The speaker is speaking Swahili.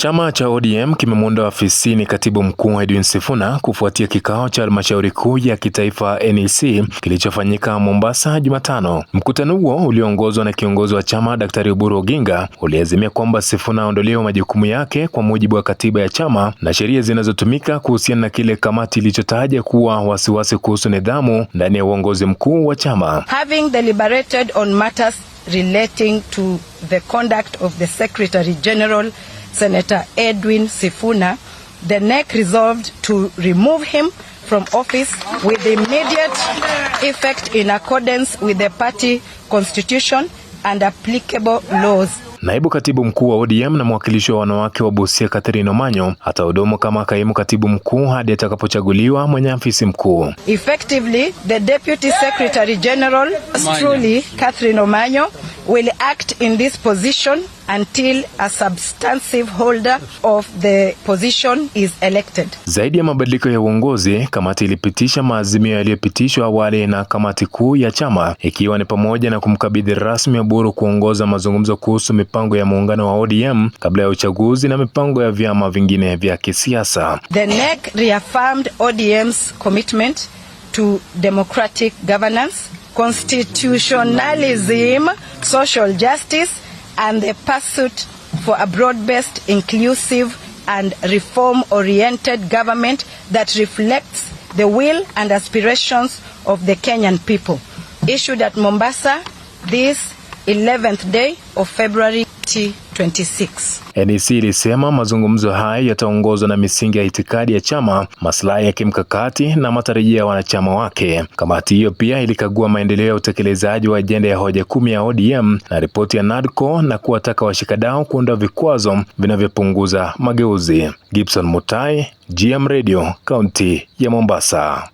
Chama cha ODM kimemuondoa afisini katibu mkuu Edwin Sifuna kufuatia kikao cha halmashauri kuu ya kitaifa NEC kilichofanyika Mombasa Jumatano. Mkutano huo ulioongozwa na kiongozi wa chama Daktari Oburu Oginga uliazimia kwamba Sifuna aondolewe majukumu yake kwa mujibu wa katiba ya chama na sheria zinazotumika kuhusiana na kile kamati ilichotaja kuwa wasiwasi kuhusu nidhamu ndani ya uongozi mkuu wa chama. Having deliberated on matters relating to the conduct of the Secretary General Senator Edwin Sifuna, the NEC resolved to remove him from office with immediate effect in accordance with the party constitution and applicable laws. Naibu katibu mkuu wa ODM na mwakilishi wa wanawake wa Busia Catherine Omanyo atahudumu kama kaimu katibu mkuu hadi atakapochaguliwa mwenye afisi mkuu. Effectively, the Deputy Secretary General, truly Catherine Omanyo, will act in this position until a substantive holder of the position is elected. Zaidi ya mabadiliko ya uongozi, kamati ilipitisha maazimio yaliyopitishwa awali na kamati kuu ya chama, ikiwa ni pamoja na kumkabidhi rasmi Oburu kuongoza mazungumzo kuhusu mipango ya muungano wa ODM kabla ya uchaguzi na mipango ya vyama vingine vya kisiasa. The NEC reaffirmed ODM's commitment to democratic governance, constitutionalism, social justice, and the pursuit for a broad-based, inclusive, and reform-oriented government that reflects the will and aspirations of the Kenyan people. Issued at Mombasa this 11th day of February 2026. NEC ilisema mazungumzo haya yataongozwa na misingi ya itikadi ya chama, maslahi ya kimkakati na matarajio ya wanachama wake. Kamati hiyo pia ilikagua maendeleo ya utekelezaji wa ajenda ya hoja 10 ya ODM na ripoti ya NADCO na kuwataka washikadau kuondoa vikwazo vinavyopunguza mageuzi. Gibson Mutai, GM Radio, kaunti ya Mombasa.